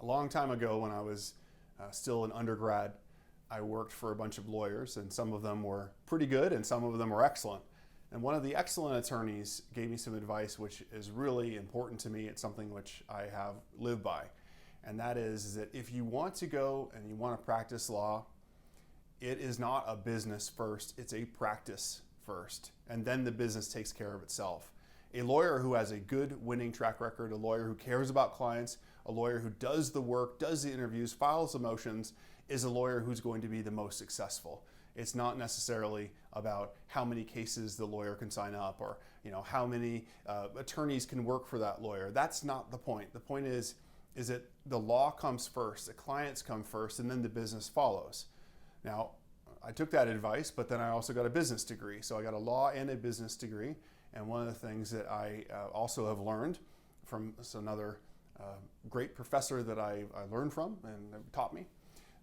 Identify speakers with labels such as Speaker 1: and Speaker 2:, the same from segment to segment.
Speaker 1: A long time ago, when I was still an undergrad, I worked for a bunch of lawyers, and some of them were pretty good and some of them were excellent. And one of the excellent attorneys gave me some advice which is really important to me. It's something which I have lived by. And that is that if you want to go and you want to practice law, it is not a business first, it's a practice first. And then the business takes care of itself. A lawyer who has a good winning track record, a lawyer who cares about clients, a lawyer who does the work, does the interviews, files the motions, is a lawyer who's going to be the most successful. It's not necessarily about how many cases the lawyer can sign up, or how many attorneys can work for that lawyer. That's not the point. The point is that the law comes first, the clients come first, and then the business follows. Now, I took that advice, but then I also got a business degree. So I got a law and a business degree. And one of the things that I also have learned from another great professor that I learned from and taught me,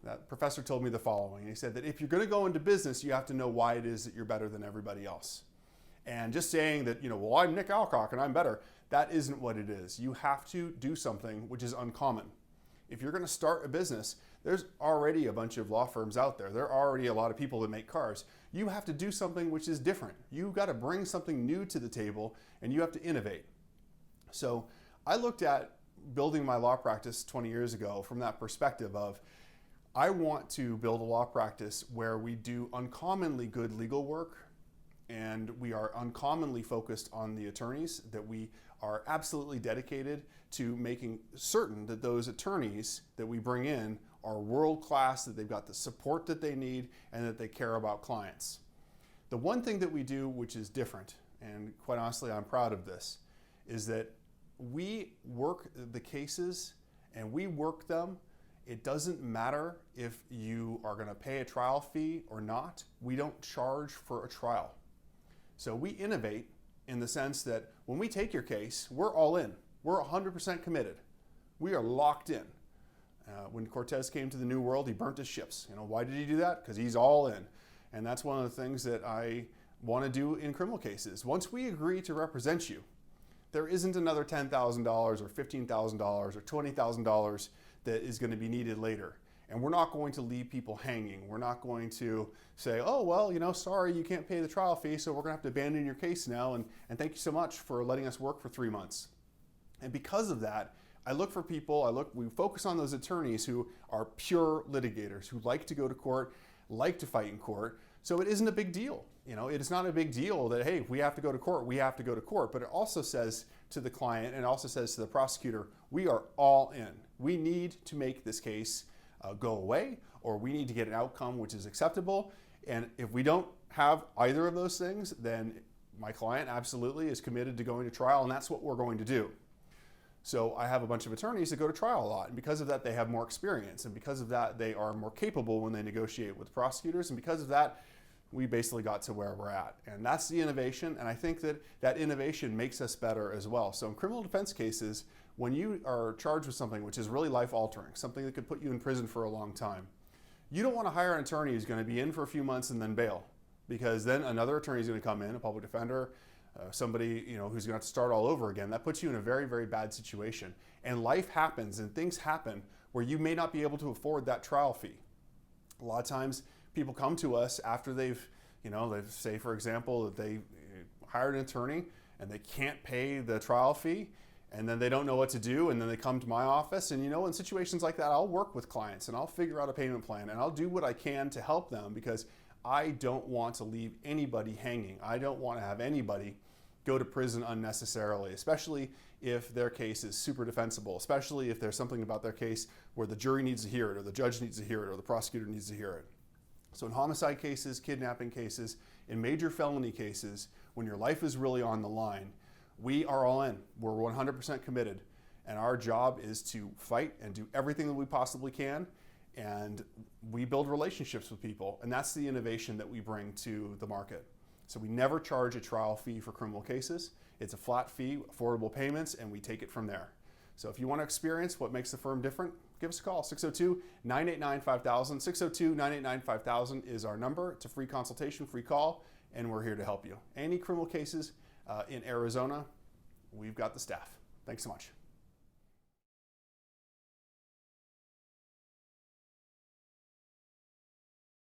Speaker 1: that professor told me the following. He said that if you're going to go into business, you have to know why it is that you're better than everybody else. And just saying that, well, I'm Nick Alcock and I'm better, that isn't what it is. You have to do something which is uncommon. If you're going to start a business, there's already a bunch of law firms out there. There are already a lot of people that make cars. You have to do something which is different. You've got to bring something new to the table, and you have to innovate. So I looked at building my law practice 20 years ago from that perspective of, I want to build a law practice where we do uncommonly good legal work, and we are uncommonly focused on the attorneys, that we are absolutely dedicated to making certain that those attorneys that we bring in are world-class, that they've got the support that they need, and that they care about clients. The one thing that we do which is different, and quite honestly I'm proud of this, is that we work the cases and we work them. It doesn't matter if you are going to pay a trial fee or not. We don't charge for a trial. So we innovate in the sense that when we take your case, we're all in. We're 100% committed. We are locked in. When Cortez came to the New World, he burnt his ships. Why did he do that? Because he's all in. And that's one of the things that I want to do in criminal cases. Once we agree to represent you, there isn't another $10,000 or $15,000 or $20,000 that is going to be needed later. And we're not going to leave people hanging. We're not going to say, oh, well, sorry, you can't pay the trial fee, so we're going to have to abandon your case now, and thank you so much for letting us work for 3 months. And because of that, I look for people, we focus on those attorneys who are pure litigators, who like to go to court, like to fight in court. So it isn't a big deal. It is not a big deal that, hey, if we have to go to court, we have to go to court. But it also says to the client, and it also says to the prosecutor, we are all in. We need to make this case go away, or we need to get an outcome which is acceptable. And if we don't have either of those things, then my client absolutely is committed to going to trial, and that's what we're going to do. So I have a bunch of attorneys that go to trial a lot, and because of that they have more experience, and because of that they are more capable when they negotiate with prosecutors, and because of that we basically got to where we're at. And that's the innovation, and I think that that innovation makes us better as well. So in criminal defense cases, when you are charged with something which is really life-altering, something that could put you in prison for a long time, you don't want to hire an attorney who's going to be in for a few months and then bail, because then another attorney is going to come in, a public defender, somebody who's going to have to start all over again. That puts you in a very, very bad situation. And life happens and things happen where you may not be able to afford that trial fee. A lot of times people come to us after they've say, for example, that they hired an attorney and they can't pay the trial fee, and then they don't know what to do, and then they come to my office. And in situations like that, I'll work with clients and I'll figure out a payment plan, and I'll do what I can to help them, because I don't want to leave anybody hanging. I don't want to have anybody go to prison unnecessarily, especially if their case is super defensible, especially if there's something about their case where the jury needs to hear it, or the judge needs to hear it, or the prosecutor needs to hear it. So in homicide cases, kidnapping cases, in major felony cases, when your life is really on the line, we are all in. We're 100% committed. And our job is to fight and do everything that we possibly can. And we build relationships with people. And that's the innovation that we bring to the market. So we never charge a trial fee for criminal cases. It's a flat fee, affordable payments, and we take it from there. So if you want to experience what makes the firm different, give us a call, 602-989-5000. 602-989-5000 is our number. It's a free consultation, free call, and we're here to help you. Any criminal cases in Arizona, we've got the staff. Thanks so much.